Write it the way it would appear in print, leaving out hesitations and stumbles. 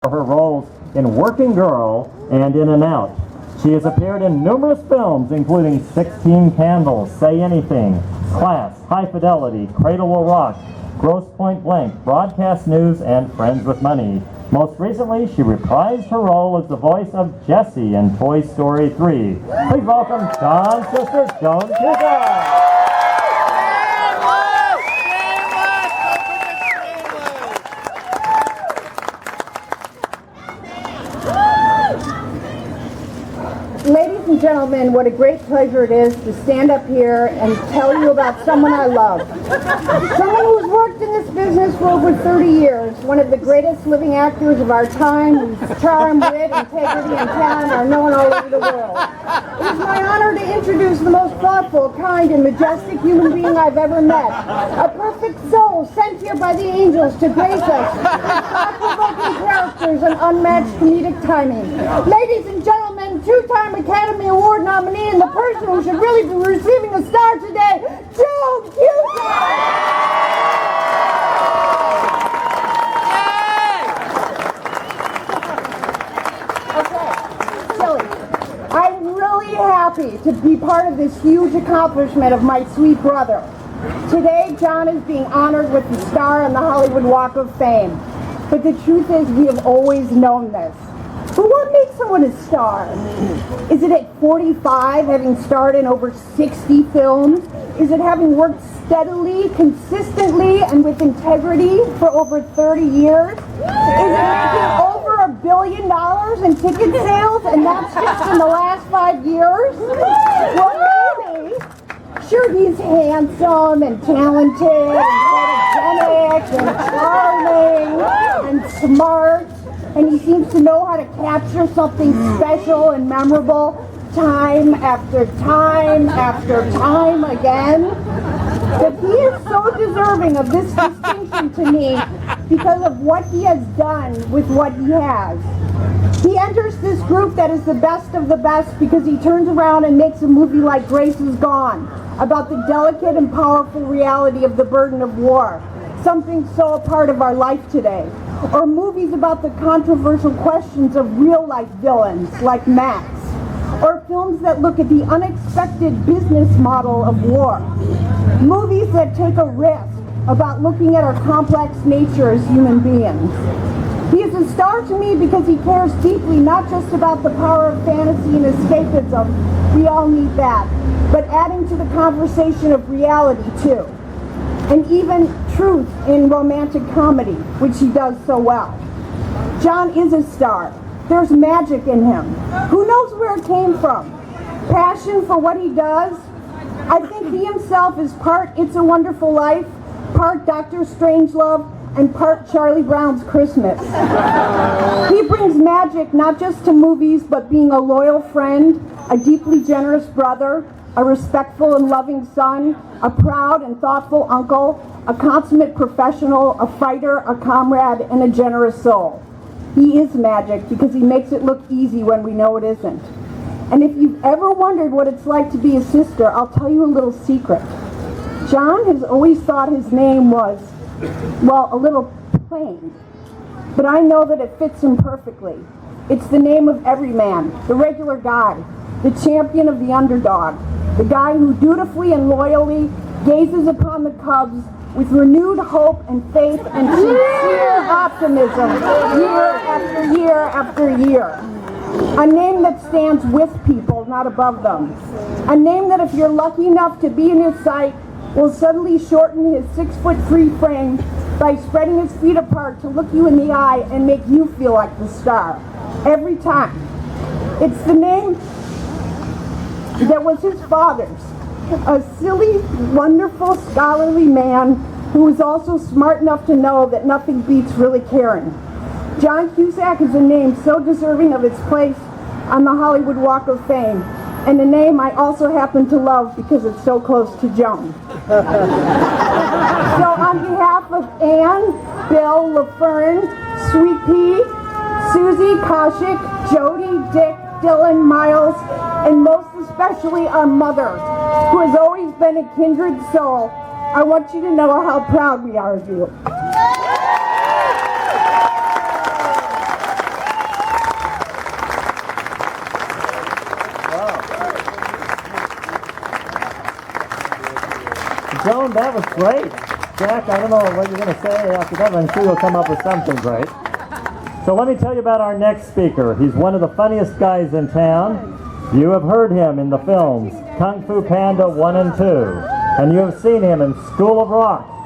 for her roles in Working Girl and In and Out. She has appeared in numerous films, including 16 Candles, Say Anything, Class, High Fidelity, Cradle Will Rock, Grosse Point Blank, Broadcast News, and Friends with Money. Most recently, she reprised her role as the voice of Jessie in Toy Story 3. Please welcome John's sister, Joan Cusack. Ladies and gentlemen, what a great pleasure it is to stand up here and tell you about someone I love. Someone who's worked in this business for over 30 years, one of the greatest living actors of our time, whose charm, wit, integrity, and talent are known all over the world. It is my honor to introduce the most thoughtful, kind, and majestic human being I've ever met. A perfect soul sent here by the angels to grace us with thought-provoking characters and unmatched comedic timing. Ladies and gentlemen, two-time Academy Award nominee and the person who should really be receiving a star today, Joan Cusack! Okay, silly. I'm really happy to be part of this huge accomplishment of my sweet brother. Today, John is being honored with the star on the Hollywood Walk of Fame. But the truth is, we have always known this. But what makes someone a star? Is it at 45, having starred in over 60 films? Is it having worked steadily, consistently, and with integrity for over 30 years? Is it making over $1 billion in ticket sales, and that's just in the last 5 years? Well, maybe. Sure, he's handsome and talented and photogenic and charming and smart, and he seems to know how to capture something special and memorable time after time after time again. But he is so deserving of this distinction to me because of what he has done with what he has. He enters this group that is the best of the best because he turns around and makes a movie like Grace is Gone, about the delicate and powerful reality of the burden of war, something so a part of our life today. Or movies about the controversial questions of real-life villains like Max. Or films that look at the unexpected business model of war. Movies that take a risk about looking at our complex nature as human beings. He is a star to me because he cares deeply not just about the power of fantasy and escapism, we all need that, but adding to the conversation of reality too. And even truth in romantic comedy, which he does so well. John is a star. There's magic in him. Who knows where it came from? Passion for what he does? I think he himself is part It's a Wonderful Life, part Dr. Strangelove, and part Charlie Brown's Christmas. He brings magic not just to movies, but being a loyal friend, a deeply generous brother, a respectful and loving son, a proud and thoughtful uncle, a consummate professional, a fighter, a comrade, and a generous soul. He is magic because he makes it look easy when we know it isn't. And if you've ever wondered what it's like to be a sister, I'll tell you a little secret. John has always thought his name was, well, a little plain. But I know that it fits him perfectly. It's the name of every man, the regular guy, the champion of the underdog, the guy who dutifully and loyally gazes upon the Cubs with renewed hope and faith and sincere optimism year after year after year. A name that stands with people, not above them. A name that if you're lucky enough to be in his sight, will suddenly shorten his 6'3" frame by spreading his feet apart to look you in the eye and make you feel like the star. Every time. It's the name that was his father's. A silly, wonderful, scholarly man who was also smart enough to know that nothing beats really caring. John Cusack is a name so deserving of its place on the Hollywood Walk of Fame, and a name I also happen to love because it's so close to Joan. So on behalf of Anne, Bill, LaFern, Sweet Pea, Susie, Kaushik, Jody, Dick, Dylan, Miles, and most especially our mother, who has always been a kindred soul, I want you to know how proud we are of you. Joan, that was great. Jack, I don't know what you're going to say after that, but I'm sure you'll come up with something great. So let me tell you about our next speaker. He's one of the funniest guys in town. You have heard him in the films Kung Fu Panda 1 and 2, and you have seen him in School of Rock,